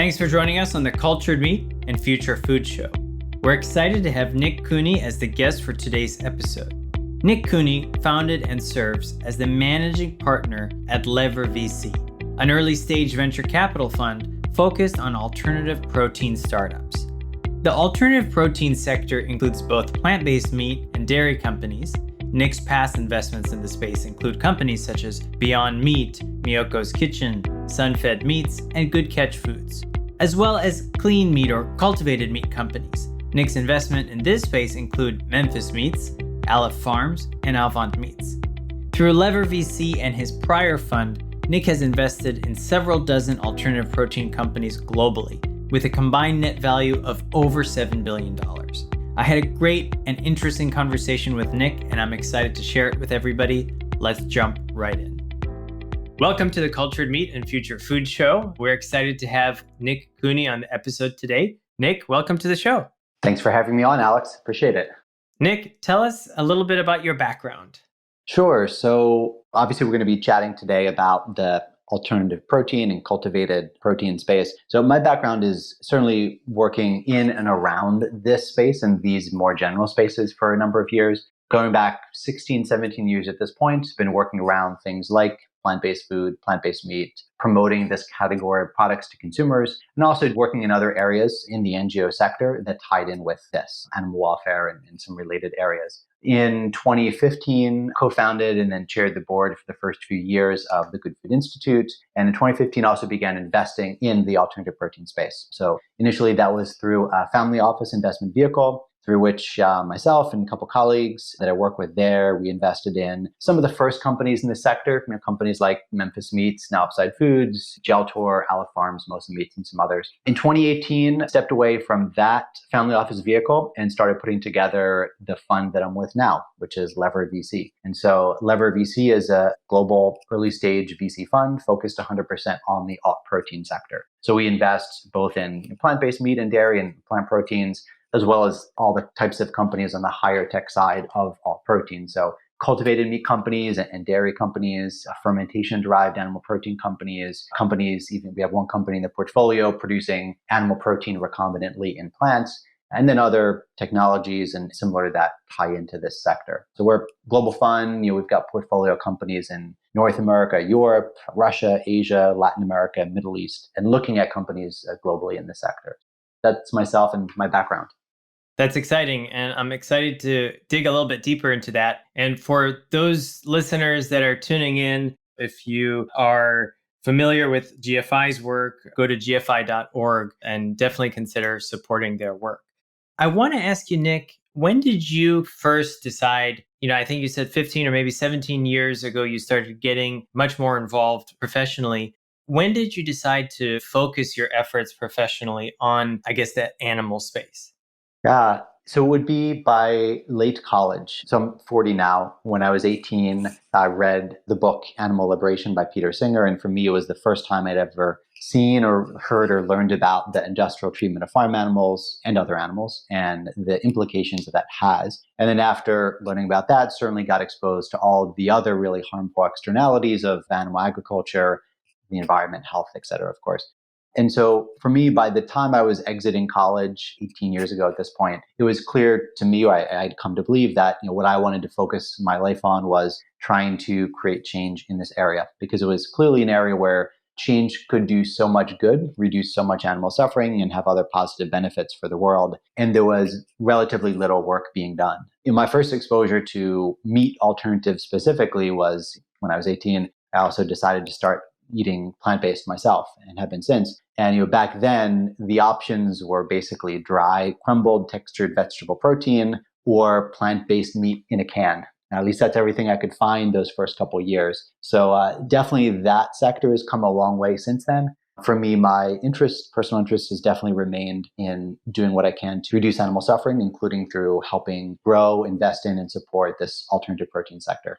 Thanks for joining us on the Cultured Meat and Future Food Show. We're excited to have Nick Cooney as the guest for today's episode. Nick Cooney founded and serves as the managing partner at Lever VC, an early-stage venture capital fund focused on alternative protein startups. The alternative protein sector includes both plant-based meat and dairy companies. Nick's past investments in the space include companies such as Avant Meats, Miyoko's Kitchen, Sunfed Meats, and Good Catch Foods, as well as clean meat or cultivated meat companies. Nick's investment in this space include Memphis Meats, Aleph Farms, and Avant Meats. Through Lever VC and his prior fund, Nick has invested in several dozen alternative protein companies globally, with a combined net value of over $7 billion. I had a great and interesting conversation with Nick, and I'm excited to share it with everybody. Let's jump right in. Welcome to the Cultured Meat and Future Food Show. We're excited to have Nick Cooney on the episode today. Nick, welcome to the show. Thanks for having me on, Alex. Appreciate it. Nick, tell us a little bit about your background. Sure. So obviously we're going to be chatting today about the alternative protein and cultivated protein space. So my background is certainly working in and around this space and these more general spaces for a number of years. Going back 16, 17 years at this point, been working around things like plant-based food, plant-based meat, promoting this category of products to consumers, and also working in other areas in the NGO sector that tied in with this, animal welfare and some related areas. In 2015, co-founded and then chaired the board for the first few years of the Good Food Institute. And in 2015, also began investing in the alternative protein space. So initially that was through a family office investment vehicle, through which myself and a couple colleagues that I work with there, we invested in some of the first companies in the sector, companies like Memphis Meats, now Upside Foods, Geltor, Aleph Farms, Most Meats, and some others. In 2018, stepped away from that family office vehicle and started putting together the fund that I'm with now, which is Lever VC. And so Lever VC is a global early stage VC fund focused 100% on the alt protein sector. So we invest both in plant-based meat and dairy and plant proteins, as well as all the types of companies on the higher tech side of alt protein. So cultivated meat companies and dairy companies, fermentation-derived animal protein companies, even we have one company in the portfolio producing animal protein recombinantly in plants, and then other technologies and similar to that tie into this sector. So we're a global fund. We've got portfolio companies in North America, Europe, Russia, Asia, Latin America, Middle East, and looking at companies globally in the sector. That's myself and my background. That's exciting, and I'm excited to dig a little bit deeper into that. And for those listeners that are tuning in, if you are familiar with GFI's work, go to gfi.org and definitely consider supporting their work. I want to ask you, Nick, when did you first decide, I think you said 15 or maybe 17 years ago, you started getting much more involved professionally. When did you decide to focus your efforts professionally on, that animal space? Yeah, so it would be by late college. So I'm 40 now. When I was 18, I read the book Animal Liberation by Peter Singer. And for me, it was the first time I'd ever seen or heard or learned about the industrial treatment of farm animals and other animals and the implications that has. And then after learning about that, certainly got exposed to all the other really harmful externalities of animal agriculture, the environment, health, et cetera, of course. And so for me, by the time I was exiting college 18 years ago at this point, it was clear to me, I'd come to believe that what I wanted to focus my life on was trying to create change in this area, because it was clearly an area where change could do so much good, reduce so much animal suffering, and have other positive benefits for the world. And there was relatively little work being done. My first exposure to meat alternatives specifically was when I was 18. I also decided to start eating plant-based myself and have been since. And back then, the options were basically dry, crumbled, textured vegetable protein or plant-based meat in a can. Now, at least that's everything I could find those first couple of years. So definitely that sector has come a long way since then. For me, my personal interest has definitely remained in doing what I can to reduce animal suffering, including through helping grow, invest in, and support this alternative protein sector.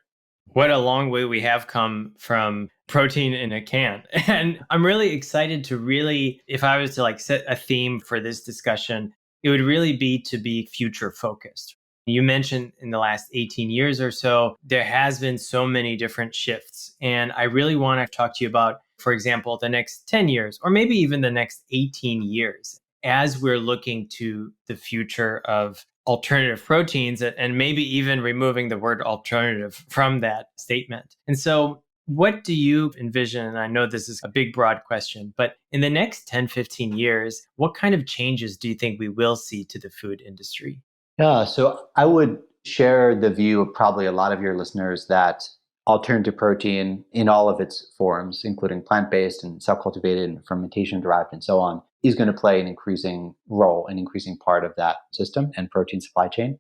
What a long way we have come from protein in a can. And I'm really excited to if I was to set a theme for this discussion, it would really be to be future focused. You mentioned in the last 18 years or so, there has been so many different shifts. And I really want to talk to you about for example, the next 10 years, or maybe even the next 18 years, as we're looking to the future of alternative proteins and maybe even removing the word alternative from that statement. And so, what do you envision? And I know this is a big, broad question, but in the next 10, 15 years, what kind of changes do you think we will see to the food industry? Yeah, so I would share the view of probably a lot of your listeners that alternative protein in all of its forms, including plant-based and cell-cultivated and fermentation-derived and so on, is going to play an increasing role, an increasing part of that system and protein supply chain.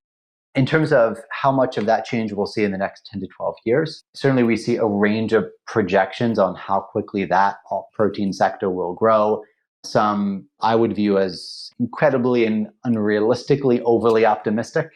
In terms of how much of that change we'll see in the next 10 to 12 years, certainly we see a range of projections on how quickly that protein sector will grow. Some I would view as incredibly and unrealistically overly optimistic.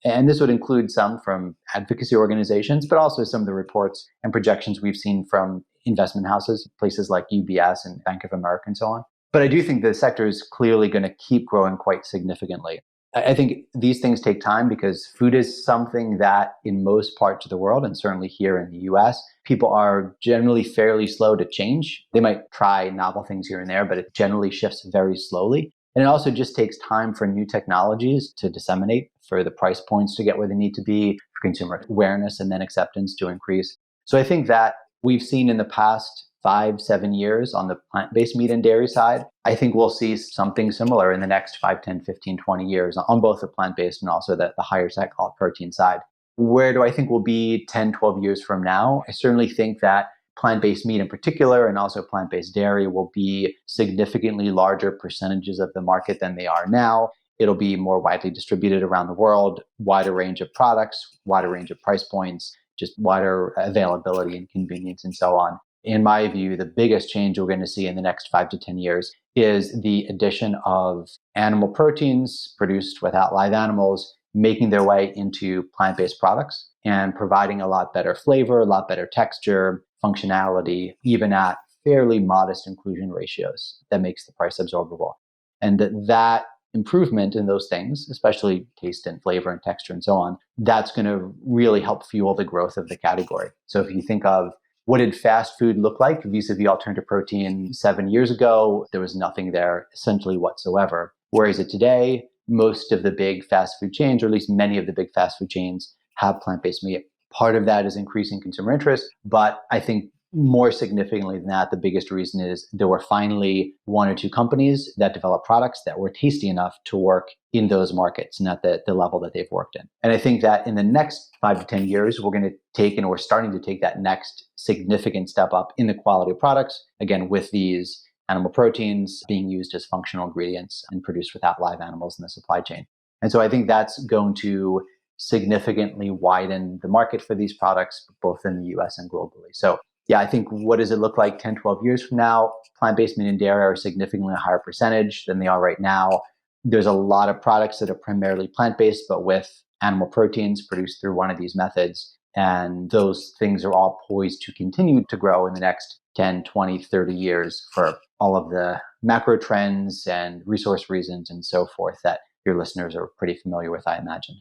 And this would include some from advocacy organizations, but also some of the reports and projections we've seen from investment houses, places like UBS and Bank of America and so on. But I do think the sector is clearly going to keep growing quite significantly. I think these things take time because food is something that in most parts of the world, and certainly here in the US, people are generally fairly slow to change. They might try novel things here and there, but it generally shifts very slowly. And it also just takes time for new technologies to disseminate, for the price points to get where they need to be, for consumer awareness and then acceptance to increase. So I think that we've seen in the past 5, 7 years on the plant-based meat and dairy side, I think we'll see something similar in the next 5, 10, 15, 20 years on both the plant-based and also the higher tech protein side. Where do I think we'll be 10, 12 years from now? I certainly think that plant-based meat in particular and also plant-based dairy will be significantly larger percentages of the market than they are now. It'll be more widely distributed around the world, wider range of products, wider range of price points, just wider availability and convenience and so on. In my view, the biggest change we're going to see in the next 5 to 10 years is the addition of animal proteins produced without live animals, making their way into plant-based products and providing a lot better flavor, a lot better texture, functionality, even at fairly modest inclusion ratios that makes the price absorbable. And that improvement in those things, especially taste and flavor and texture and so on, that's going to really help fuel the growth of the category. So if you think of what did fast food look like vis-a-vis alternative protein 7 years ago? There was nothing there essentially whatsoever. Whereas today, most of the big fast food chains, or at least many of the big fast food chains, have plant-based meat. Part of that is increasing consumer interest, but I think more significantly than that, the biggest reason is there were finally 1 or 2 companies that developed products that were tasty enough to work in those markets and at the level that they've worked in. And I think that in the next 5 to 10 years, we're going to take, and we're starting to take that next significant step up in the quality of products, again, with these animal proteins being used as functional ingredients and produced without live animals in the supply chain. And so I think that's going to significantly widen the market for these products, both in the US and globally. So yeah, I think what does it look like 10, 12 years from now? Plant-based meat and dairy are significantly a higher percentage than they are right now. There's a lot of products that are primarily plant-based, but with animal proteins produced through one of these methods. And those things are all poised to continue to grow in the next 10, 20, 30 years for all of the macro trends and resource reasons and so forth that your listeners are pretty familiar with, I imagine.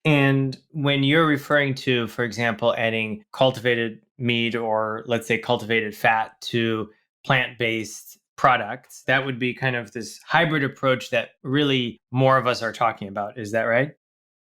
And when you're referring to, for example, adding cultivated meat or let's say cultivated fat to plant-based products, that would be kind of this hybrid approach that really more of us are talking about. Is that right?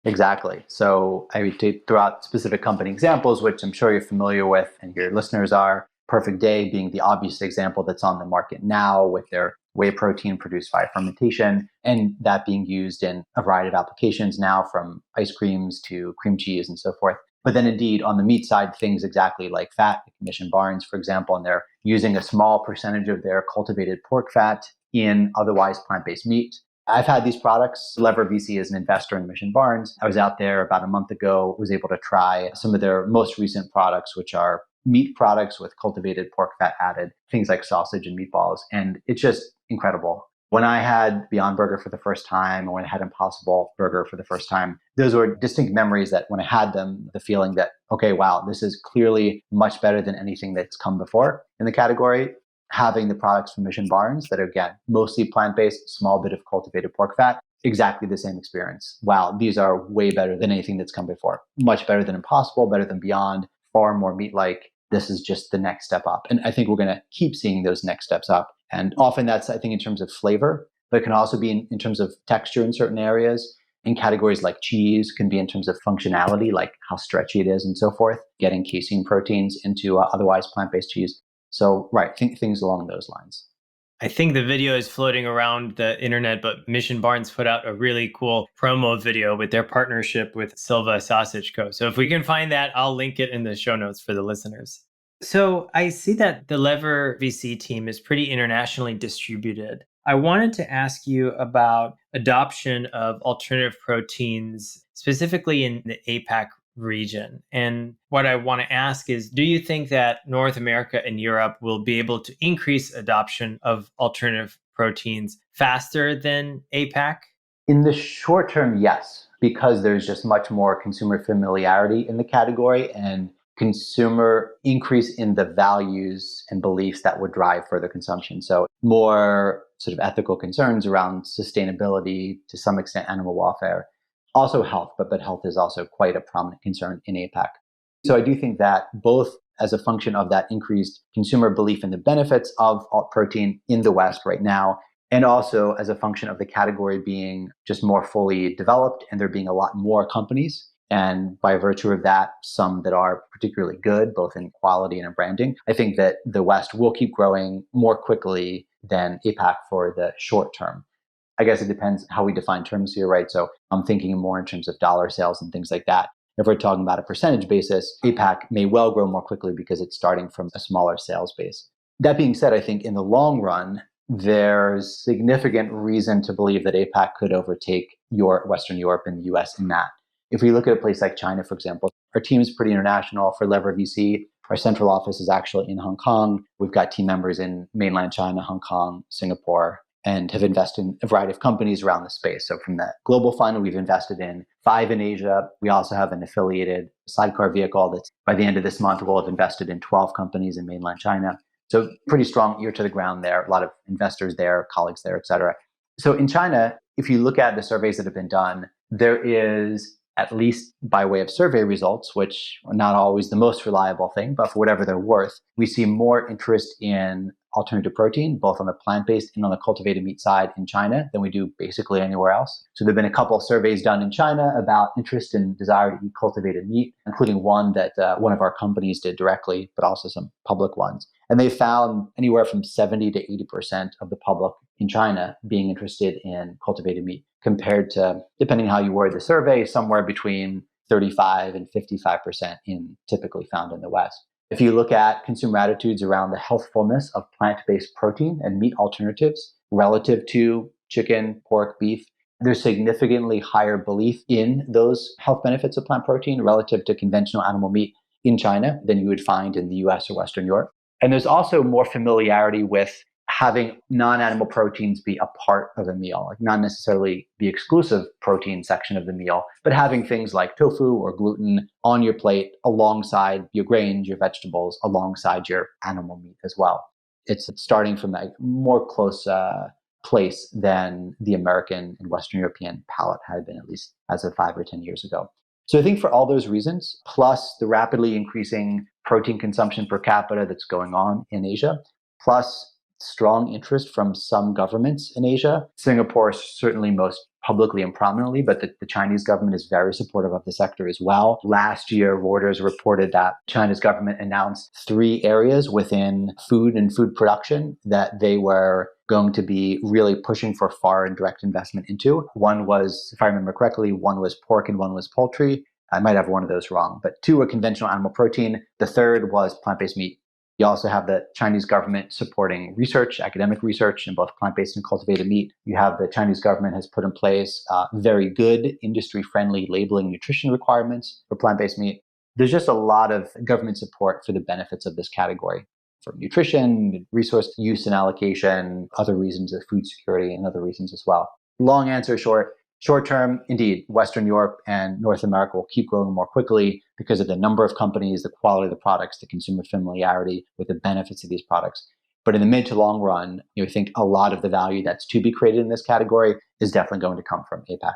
Exactly. So I would throw out specific company examples, which I'm sure you're familiar with and your listeners are. Perfect Day being the obvious example that's on the market now with their whey protein produced via fermentation, and that being used in a variety of applications now, from ice creams to cream cheese and so forth. But then indeed on the meat side, things exactly like fat, like Mission Barnes, for example, and they're using a small percentage of their cultivated pork fat in otherwise plant-based meat. I've had these products. Lever VC is an investor in Mission Barnes. I was out there about a month ago, was able to try some of their most recent products, which are meat products with cultivated pork fat added, things like sausage and meatballs. And it's just incredible. When I had Beyond Burger for the first time, or when I had Impossible Burger for the first time, those were distinct memories that when I had them, the feeling that, okay, wow, this is clearly much better than anything that's come before in the category. Having the products from Mission Barnes that are, again, mostly plant-based, small bit of cultivated pork fat, exactly the same experience. Wow, these are way better than anything that's come before. Much better than Impossible, better than Beyond, far more meat-like. this is just the next step up. And I think we're going to keep seeing those next steps up. And often that's, I think, in terms of flavor, but it can also be in terms of texture in certain areas. In categories like cheese, can be in terms of functionality, like how stretchy it is and so forth, getting casein proteins into otherwise plant-based cheese. So, right, things along those lines. I think the video is floating around the internet, but Mission Barns put out a really cool promo video with their partnership with Silva Sausage Co. So if we can find that, I'll link it in the show notes for the listeners. So I see that the Lever VC team is pretty internationally distributed. I wanted to ask you about adoption of alternative proteins, specifically in the APAC region. And what I want to ask is, do you think that North America and Europe will be able to increase adoption of alternative proteins faster than APAC? In the short term, yes, because there's just much more consumer familiarity in the category and consumer increase in the values and beliefs that would drive further consumption. So more sort of ethical concerns around sustainability, to some extent animal welfare, also health, but health is also quite a prominent concern in APAC. So I do think that both as a function of that increased consumer belief in the benefits of alt protein in the West right now, and also as a function of the category being just more fully developed and there being a lot more companies. And by virtue of that, some that are particularly good, both in quality and in branding, I think that the West will keep growing more quickly than APAC for the short term. I guess it depends how we define terms here, right? So I'm thinking more in terms of dollar sales and things like that. If we're talking about a percentage basis, APAC may well grow more quickly because it's starting from a smaller sales base. That being said, I think in the long run, there's significant reason to believe that APAC could overtake Western Europe and the US in that. If we look at a place like China, for example, our team is pretty international for Lever VC. Our central office is actually in Hong Kong. We've got team members in mainland China, Hong Kong, Singapore, and have invested in a variety of companies around the space. So from the global fund, we've invested in 5 in Asia. We also have an affiliated sidecar vehicle that's by the end of this month, we'll have invested in 12 companies in mainland China. So pretty strong ear to the ground there, a lot of investors there, colleagues there, et cetera. So in China, if you look at the surveys that have been done, there is, at least by way of survey results, which are not always the most reliable thing, but for whatever they're worth, we see more interest in alternative protein, both on the plant-based and on the cultivated meat side in China than we do basically anywhere else. So there have been a couple of surveys done in China about interest and desire to eat cultivated meat, including one that one of our companies did directly, but also some public ones. And they found anywhere from 70 to 80% of the public in China being interested in cultivated meat, compared to, depending on how you word the survey, somewhere between 35 and 55% in typically found in the West. If you look at consumer attitudes around the healthfulness of plant-based protein and meat alternatives relative to chicken, pork, beef, there's significantly higher belief in those health benefits of plant protein relative to conventional animal meat in China than you would find in the US or Western Europe. And there's also more familiarity with having non-animal proteins be a part of a meal, like not necessarily the exclusive protein section of the meal, but having things like tofu or gluten on your plate alongside your grains, your vegetables, alongside your animal meat as well. It's starting from a more close place than the American and Western European palate had been, at least as of 5 or 10 years ago. So I think for all those reasons, plus the rapidly increasing protein consumption per capita that's going on in Asia, plus strong interest from some governments in Asia. Singapore certainly most publicly and prominently, but the Chinese government is very supportive of the sector as well. Last year, Reuters reported that China's government announced 3 areas within food and food production that they were going to be really pushing for foreign direct investment into. One was, if I remember correctly, one was pork and one was poultry. I might have one of those wrong, but 2 were conventional animal protein. The third was plant-based meat. You also have the Chinese government supporting research, academic research in both plant-based and cultivated meat. You have the Chinese government has put in place very good industry-friendly labeling nutrition requirements for plant-based meat. There's just a lot of government support for the benefits of this category, for nutrition, resource use and allocation, other reasons of food security, and other reasons as well. Long answer short, short term, indeed, Western Europe and North America will keep growing more quickly because of the number of companies, the quality of the products, the consumer familiarity with the benefits of these products. But in the mid to long run, I think a lot of the value that's to be created in this category is definitely going to come from APAC.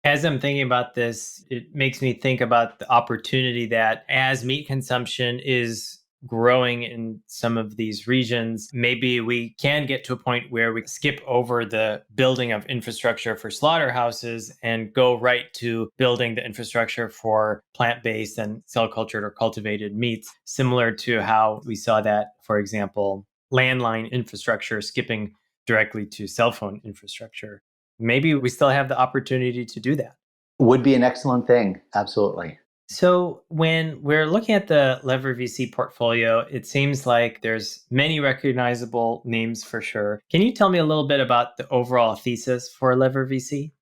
As I'm thinking about this, it makes me think about the opportunity that as meat consumption is growing in some of these regions, maybe we can get to a point where we skip over the building of infrastructure for slaughterhouses and go right to building the infrastructure for plant-based and cell cultured or cultivated meats, similar to how we saw that, for example, landline infrastructure skipping directly to cell phone infrastructure. Maybe we still have the opportunity to do that. Would be an excellent thing. Absolutely. So when we're looking at the Lever VC portfolio, it seems like there's many recognizable names for sure. Can you tell me a little bit about the overall thesis for Lever VC?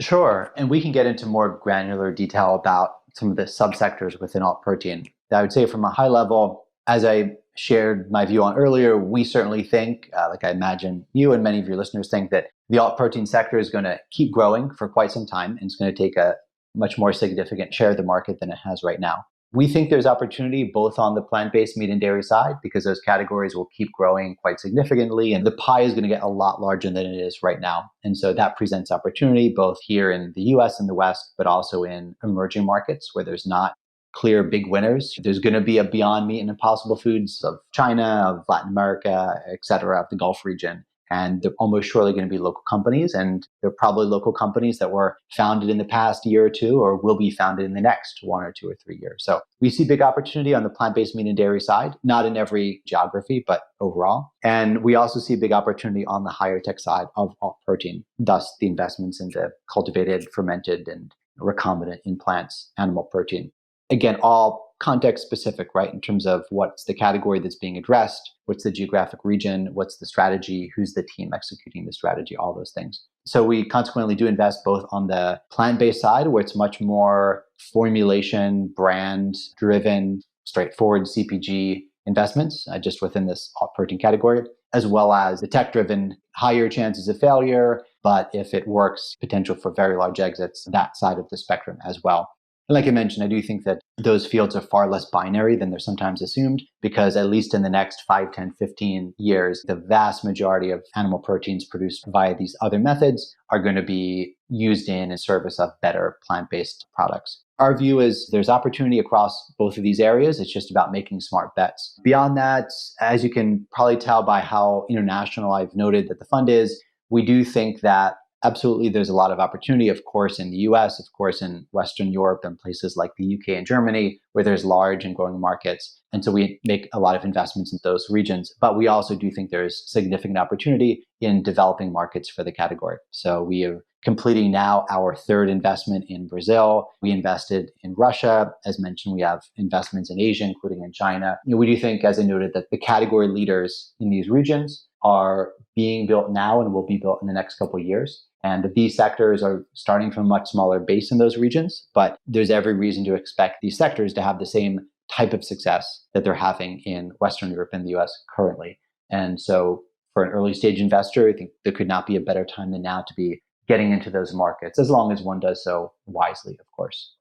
Sure. And we can get into more granular detail about some of the subsectors within alt protein. I would say from a high level, as I shared my view on earlier, we certainly think, like I imagine you and many of your listeners think, that the alt protein sector is going to keep growing for quite some time, and it's going to take a much more significant share of the market than it has right now. We think there's opportunity both on the plant-based meat and dairy side because those categories will keep growing quite significantly, and the pie is going to get a lot larger than it is right now. And so that presents opportunity both here in the US and the West, but also in emerging markets where there's not clear big winners. There's going to be a Beyond Meat and Impossible Foods of China, of Latin America, et cetera, of the Gulf region. And they're almost surely going to be local companies. And they're probably local companies that were founded in the past year or two or will be founded in the next 1 or 2 or 3 years. So we see big opportunity on the plant-based meat and dairy side, not in every geography, but overall. And we also see big opportunity on the higher tech side of protein, thus the investments into cultivated, fermented, and recombinant in plants, animal protein. Again, all context specific, right? In terms of what's the category that's being addressed, what's the geographic region, what's the strategy, who's the team executing the strategy, all those things. So we consequently do invest both on the plant-based side, where it's much more formulation, brand driven, straightforward CPG investments, just within this alt protein category, as well as the tech-driven, higher chances of failure, but if it works, potential for very large exits, that side of the spectrum as well. And like I mentioned, I do think that those fields are far less binary than they're sometimes assumed, because at least in the next 5, 10, 15 years, the vast majority of animal proteins produced via these other methods are going to be used in service of better plant-based products. Our view is there's opportunity across both of these areas. It's just about making smart bets. Beyond that, as you can probably tell by how international I've noted that the fund is, we do think that absolutely, there's a lot of opportunity, of course, in the US, of course, in Western Europe and places like the UK and Germany, where there's large and growing markets. And so we make a lot of investments in those regions. But we also do think there's significant opportunity in developing markets for the category. So we are completing now our third investment in Brazil. We invested in Russia. As mentioned, we have investments in Asia, including in China. We do think, as I noted, that the category leaders in these regions are being built now and will be built in the next couple of years. And that these sectors are starting from a much smaller base in those regions, but there's every reason to expect these sectors to have the same type of success that they're having in Western Europe and the US currently. And so for an early stage investor, I think there could not be a better time than now to be getting into those markets, as long as one does so wisely, of course.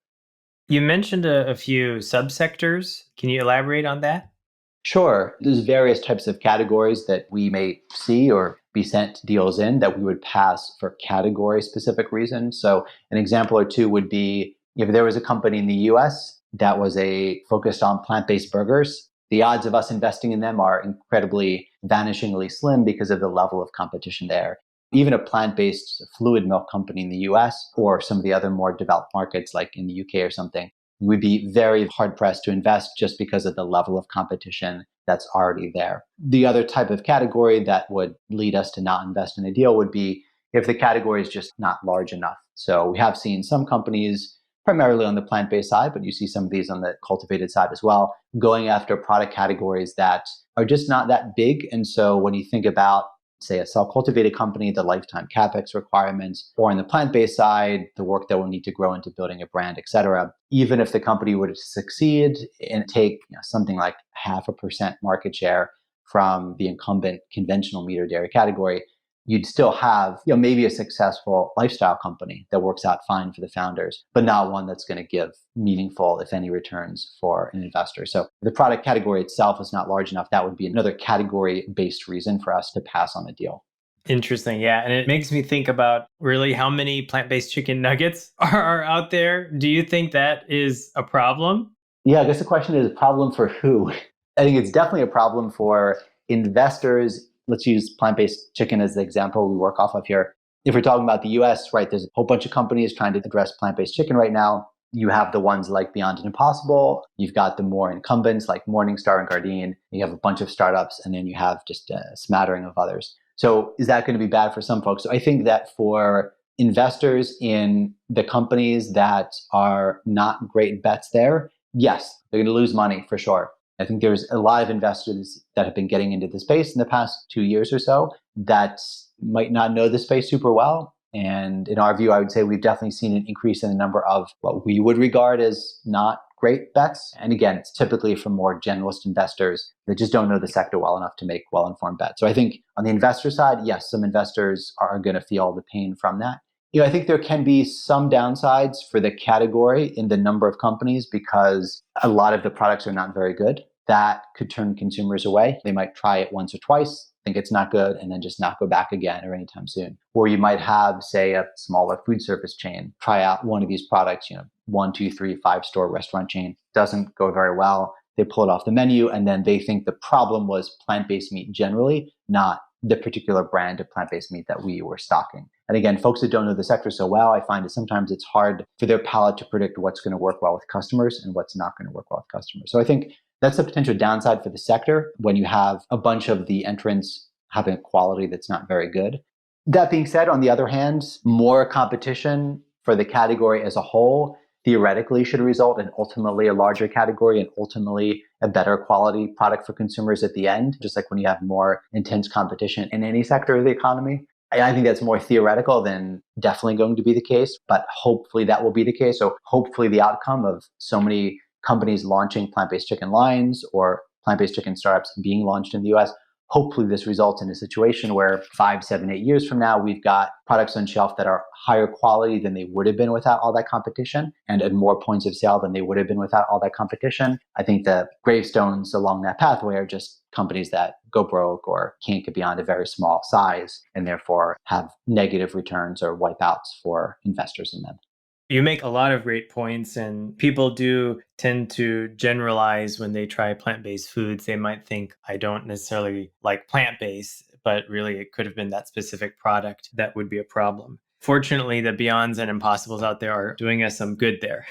You mentioned a few subsectors. Can you elaborate on that? Sure. There's various types of categories that we may see or be sent deals in that we would pass for category specific reasons. So an example or two would be if there was a company in the US that was focused on plant-based burgers, the odds of us investing in them are incredibly vanishingly slim because of the level of competition there. Even a plant-based fluid milk company in the US or some of the other more developed markets like in the UK or something, we'd be very hard pressed to invest just because of the level of competition that's already there. The other type of category that would lead us to not invest in a deal would be if the category is just not large enough. So we have seen some companies, primarily on the plant-based side, but you see some of these on the cultivated side as well, going after product categories that are just not that big. And so when you think about, say, a cell-cultivated company, the lifetime capex requirements, or on the plant-based side, the work that will need to grow into building a brand, et cetera. Even if the company were to succeed and take something like 0.5% market share from the incumbent conventional meat or dairy category, you'd still have maybe a successful lifestyle company that works out fine for the founders, but not one that's going to give meaningful, if any, returns for an investor. So the product category itself is not large enough. That would be another category-based reason for us to pass on the deal. Interesting. Yeah. And it makes me think about really how many plant-based chicken nuggets are out there. Do you think that is a problem? Yeah, I guess the question is a problem for who? I think it's definitely a problem for investors. Let's use plant-based chicken as the example we work off of here. If we're talking about the US, right, there's a whole bunch of companies trying to address plant-based chicken right now. You have the ones like Beyond and Impossible. You've got the more incumbents like Morningstar and Gardein. You have a bunch of startups, and then you have just a smattering of others. So is that going to be bad for some folks? So I think that for investors in the companies that are not great bets there, yes, they're going to lose money for sure. I think there's a lot of investors that have been getting into the space in the past 2 years or so that might not know the space super well. And in our view, I would say we've definitely seen an increase in the number of what we would regard as not great bets. And again, it's typically from more generalist investors that just don't know the sector well enough to make well-informed bets. So I think on the investor side, yes, some investors are going to feel the pain from that. I think there can be some downsides for the category in the number of companies because a lot of the products are not very good. That could turn consumers away. They might try it once or twice, think it's not good, and then just not go back again or anytime soon. Or you might have, say, a smaller food service chain try out one of these products, 1, 2, 3, 5-store restaurant chain, doesn't go very well. They pull it off the menu, and then they think the problem was plant-based meat generally, not the particular brand of plant-based meat that we were stocking. And again, folks that don't know the sector so well, I find that sometimes it's hard for their palate to predict what's going to work well with customers and what's not going to work well with customers. So I think that's a potential downside for the sector when you have a bunch of the entrants having a quality that's not very good. That being said, on the other hand, more competition for the category as a whole theoretically should result in ultimately a larger category and ultimately a better quality product for consumers at the end, just like when you have more intense competition in any sector of the economy. I think that's more theoretical than definitely going to be the case, but hopefully that will be the case. So hopefully the outcome of so many companies launching plant-based chicken lines or plant-based chicken startups being launched in the US, hopefully this results in a situation where 5, 7, 8 years from now, we've got products on shelf that are higher quality than they would have been without all that competition and at more points of sale than they would have been without all that competition. I think the gravestones along that pathway are just companies that go broke or can't get beyond a very small size and therefore have negative returns or wipeouts for investors in them. You make a lot of great points, and people do tend to generalize when they try plant-based foods. They might think, I don't necessarily like plant-based, but really it could have been that specific product that would be a problem. Fortunately, the Beyonds and Impossibles out there are doing us some good there.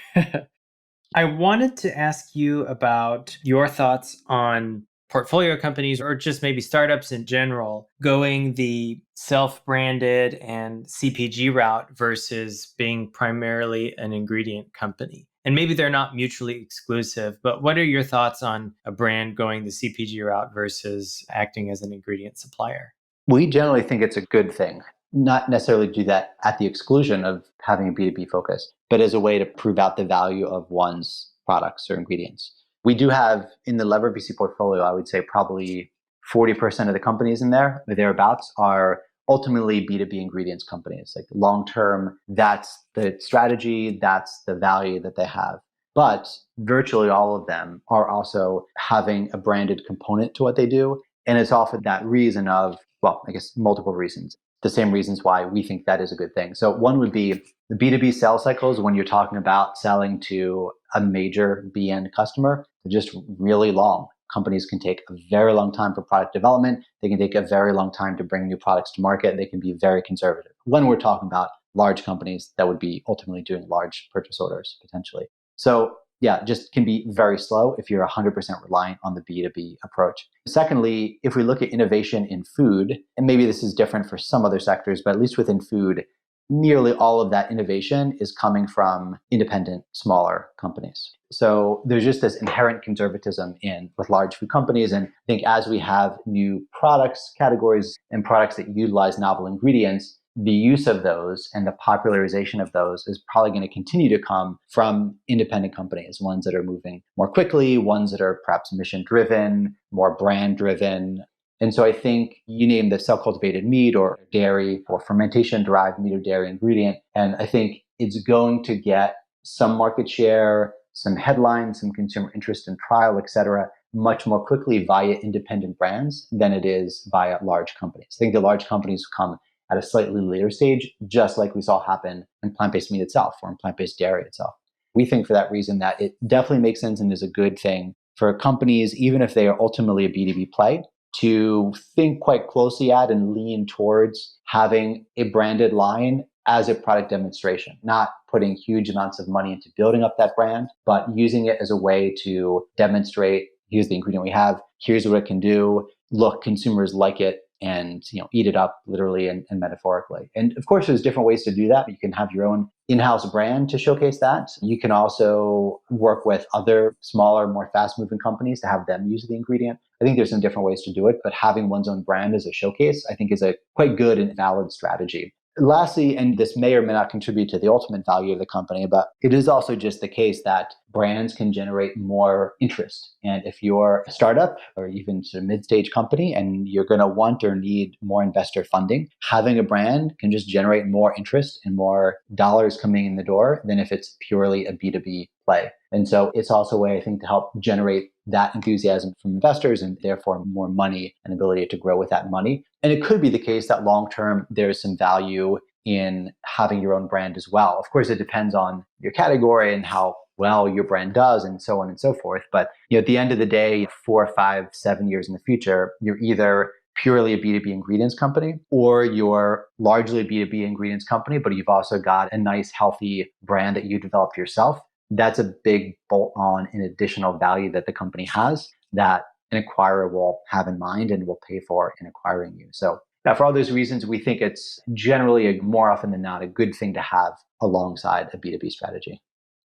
I wanted to ask you about your thoughts on portfolio companies or just maybe startups in general going the self-branded and CPG route versus being primarily an ingredient company. And maybe they're not mutually exclusive, but what are your thoughts on a brand going the CPG route versus acting as an ingredient supplier? We generally think it's a good thing. Not necessarily do that at the exclusion of having a B2B focus, but as a way to prove out the value of one's products or ingredients. We do have in the Lever VC portfolio, I would say probably 40% of the companies in there, or thereabouts, are ultimately B2B ingredients companies. Like long term, that's the strategy, that's the value that they have. But virtually all of them are also having a branded component to what they do. And it's all for that reason of, well, I guess multiple reasons. The same reasons why we think that is a good thing. So one would be the B2B sales cycles when you're talking about selling to a major BN customer, they're just really long. Companies can take a very long time for product development. They can take a very long time to bring new products to market. They can be very conservative. When we're talking about large companies that would be ultimately doing large purchase orders potentially. So yeah, just can be very slow if you're 100% reliant on the B2B approach. Secondly, if we look at innovation in food, and maybe this is different for some other sectors, but at least within food, nearly all of that innovation is coming from independent, smaller companies. So there's just this inherent conservatism with large food companies. And I think as we have new products, categories, and products that utilize novel ingredients, the use of those and the popularization of those is probably going to continue to come from independent companies, ones that are moving more quickly, ones that are perhaps mission-driven, more brand-driven. And so I think you name the cell-cultivated meat or dairy or fermentation-derived meat or dairy ingredient, and I think it's going to get some market share, some headlines, some consumer interest and trial, et cetera, much more quickly via independent brands than it is via large companies. I think the large companies come at a slightly later stage, just like we saw happen in plant-based meat itself or in plant-based dairy itself. We think for that reason that it definitely makes sense and is a good thing for companies, even if they are ultimately a B2B play, to think quite closely at and lean towards having a branded line as a product demonstration, not putting huge amounts of money into building up that brand, but using it as a way to demonstrate, here's the ingredient we have, here's what it can do, look, consumers like it, and eat it up literally and metaphorically. And of course, there's different ways to do that. You can have your own in-house brand to showcase that. You can also work with other smaller, more fast-moving companies to have them use the ingredient. I think there's some different ways to do it, but having one's own brand as a showcase, I think is a quite good and valid strategy. Lastly, and this may or may not contribute to the ultimate value of the company, but it is also just the case that brands can generate more interest. And if you're a startup or even a mid-stage company and you're going to want or need more investor funding, having a brand can just generate more interest and more dollars coming in the door than if it's purely a B2B play. And so it's also a way, I think, to help generate that enthusiasm from investors and therefore more money and ability to grow with that money. And it could be the case that long-term, there's some value in having your own brand as well. Of course, it depends on your category and how well your brand does and so on and so forth. But at the end of the day, 4, 5, 7 years in the future, you're either purely a B2B ingredients company or you're largely a B2B ingredients company, but you've also got a nice, healthy brand that you developed yourself. That's a big bolt on an additional value that the company has that an acquirer will have in mind and will pay for in acquiring you. So for all those reasons, we think it's generally more often than not a good thing to have alongside a B2B strategy.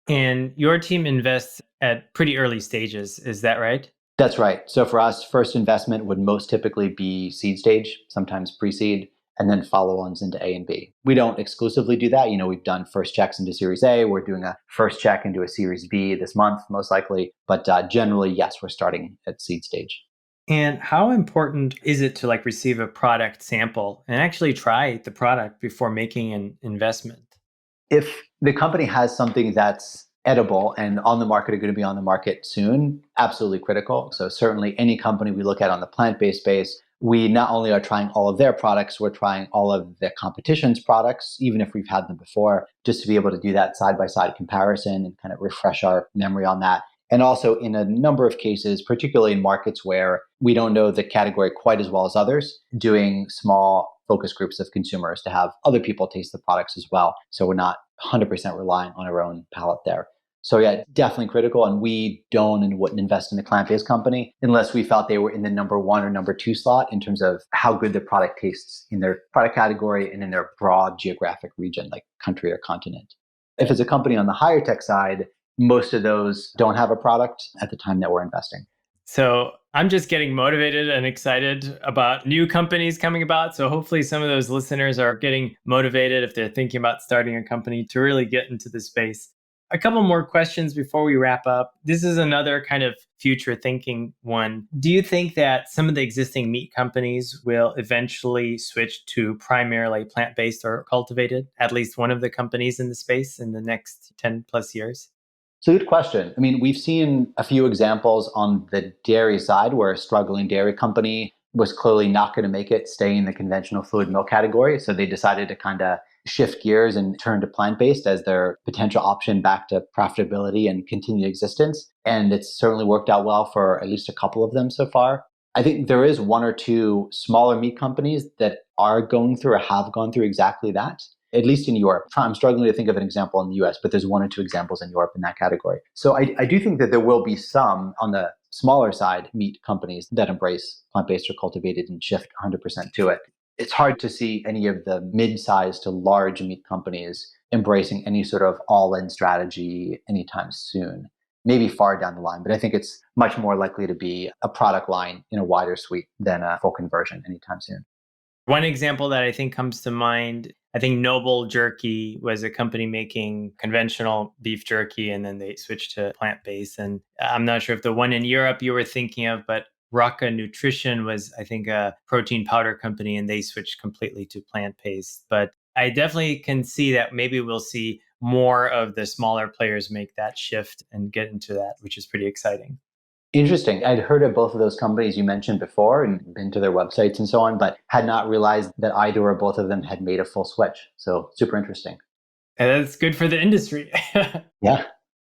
And your team invests at pretty early stages, is that right? That's right. So for us, first investment would most typically be seed stage, sometimes pre-seed, and then follow-ons into A and B. We don't exclusively do that. We've done first checks into Series A. We're doing a first check into a Series B this month, most likely. But generally, yes, we're starting at seed stage. And how important is it to receive a product sample and actually try the product before making an investment? If the company has something that's edible and on the market or going to be on the market soon, absolutely critical. So certainly any company we look at on the plant-based space, we not only are trying all of their products, we're trying all of the competition's products, even if we've had them before, just to be able to do that side-by-side comparison and kind of refresh our memory on that. And also in a number of cases, particularly in markets where we don't know the category quite as well as others, doing small focus groups of consumers to have other people taste the products as well. So we're not 100% relying on our own palate there. So yeah, definitely critical. And we don't and wouldn't invest in a plant-based company unless we felt they were in the number 1 or number 2 slot in terms of how good the product tastes in their product category and in their broad geographic region, like country or continent. If it's a company on the higher tech side, most of those don't have a product at the time that we're investing. So I'm just getting motivated and excited about new companies coming about. So hopefully some of those listeners are getting motivated if they're thinking about starting a company to really get into the space. A couple more questions before we wrap up. This is another kind of future thinking one. Do you think that some of the existing meat companies will eventually switch to primarily plant-based or cultivated, at least one of the companies in the space in the next 10 plus years? It's a good question. I mean, we've seen a few examples on the dairy side where a struggling dairy company was clearly not going to make it stay in the conventional fluid milk category. So they decided to kind of shift gears and turn to plant-based as their potential option back to profitability and continued existence. And it's certainly worked out well for at least a couple of them so far. I think there is 1 or 2 smaller meat companies that are going through or have gone through exactly that, at least in Europe. I'm struggling to think of an example in the US, but there's 1 or 2 examples in Europe in that category. So I do think that there will be some on the smaller side meat companies that embrace plant-based or cultivated and shift 100% to it. It's hard to see any of the mid-sized to large meat companies embracing any sort of all-in strategy anytime soon. Maybe far down the line, but I think it's much more likely to be a product line in a wider suite than a full conversion anytime soon. One example that I think comes to mind, I think Noble Jerky was a company making conventional beef jerky, and then they switched to plant-based. And I'm not sure if the one in Europe you were thinking of, but Rocca Nutrition was, I think, a protein powder company, and they switched completely to plant-based. But I definitely can see that maybe we'll see more of the smaller players make that shift and get into that, which is pretty exciting. Interesting. I'd heard of both of those companies you mentioned before and been to their websites and so on, but had not realized that either or both of them had made a full switch. So super interesting. And that's good for the industry. Yeah.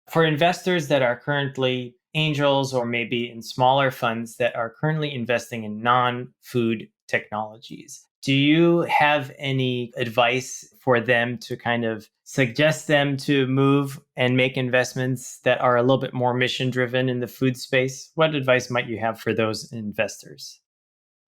For investors that are currently angels or maybe in smaller funds that are currently investing in non-food technologies. Do you have any advice for them to kind of suggest them to move and make investments that are a little bit more mission driven in the food space? What advice might you have for those investors?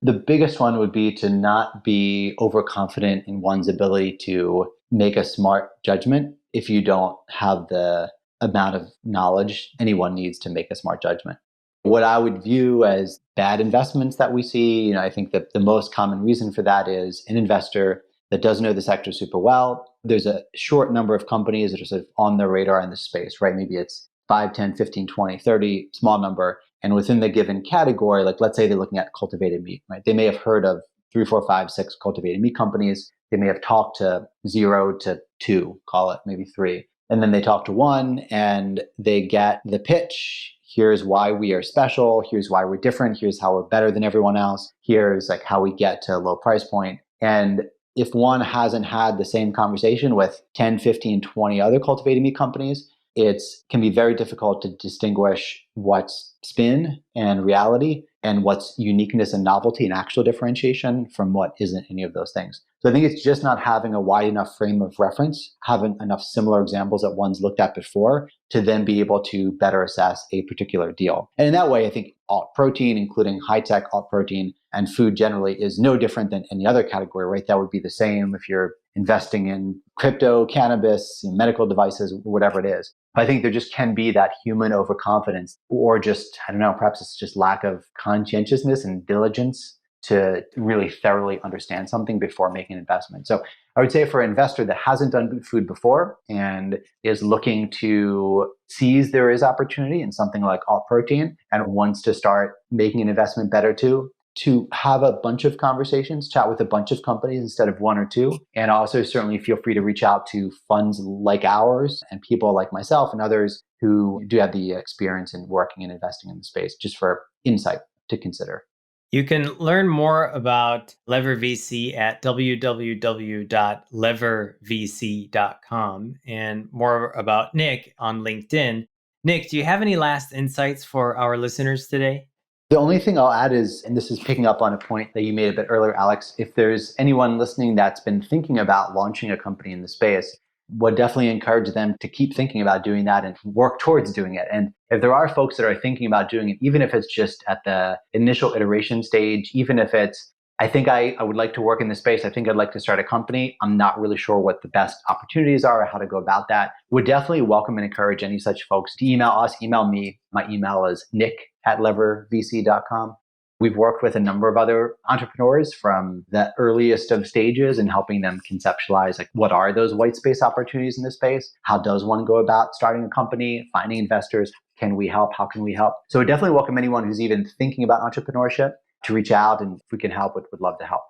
The biggest one would be to not be overconfident in one's ability to make a smart judgment if you don't have the amount of knowledge anyone needs to make a smart judgment. What I would view as bad investments that we see, I think that the most common reason for that is an investor that doesn't know the sector super well. There's a short number of companies that are sort of on their radar in the space, right? Maybe it's 5, 10, 15, 20, 30, small number. And within the given category, like let's say they're looking at cultivated meat, right? They may have heard of 3, 4, 5, 6 cultivated meat companies. They may have talked to 0 to 2, call it maybe 3. And then they talk to one and they get the pitch. Here's why we are special. Here's why we're different. Here's how we're better than everyone else. Here's like how we get to a low price point. And if one hasn't had the same conversation with 10, 15, 20 other cultivated meat companies, it can be very difficult to distinguish what's spin and reality and what's uniqueness and novelty and actual differentiation from what isn't any of those things. So I think it's just not having a wide enough frame of reference, having enough similar examples that one's looked at before to then be able to better assess a particular deal. And in that way, I think alt protein, including high-tech alt protein and food generally, is no different than any other category, right? That would be the same if you're investing in crypto, cannabis, medical devices, whatever it is. But I think there just can be that human overconfidence or just, I don't know, perhaps it's just lack of conscientiousness and diligence to really thoroughly understand something before making an investment. So I would say for an investor that hasn't done food before and is looking to seize there is opportunity in something like alt protein and wants to start making an investment better too, to have a bunch of conversations, chat with a bunch of companies instead of 1 or 2. And also certainly feel free to reach out to funds like ours and people like myself and others who do have the experience in working and investing in the space, just for insight to consider. You can learn more about Lever VC at www.levervc.com and more about Nick on LinkedIn. Nick, do you have any last insights for our listeners today? The only thing I'll add is, and this is picking up on a point that you made a bit earlier, Alex, if there's anyone listening that's been thinking about launching a company in the space, would definitely encourage them to keep thinking about doing that and work towards doing it. And if there are folks that are thinking about doing it, even if it's just at the initial iteration stage, even if it's, I think I would like to work in this space, I think I'd like to start a company, I'm not really sure what the best opportunities are or how to go about that, would definitely welcome and encourage any such folks to email us, email me. My email is nick@levervc.com. We've worked with a number of other entrepreneurs from the earliest of stages and helping them conceptualize like what are those white space opportunities in this space? How does one go about starting a company, finding investors? Can we help? How can we help? So we definitely welcome anyone who's even thinking about entrepreneurship to reach out, and if we can help, would love to help.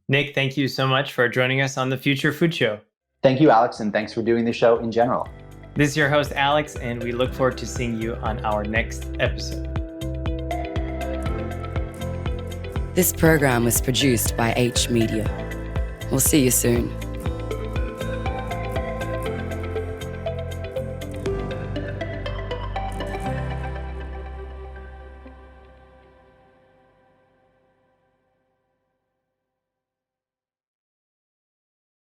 Nick, thank you so much for joining us on the Future Food Show. Thank you, Alex, and thanks for doing the show in general. This is your host, Alex, and we look forward to seeing you on our next episode. This program was produced by H Media. We'll see you soon.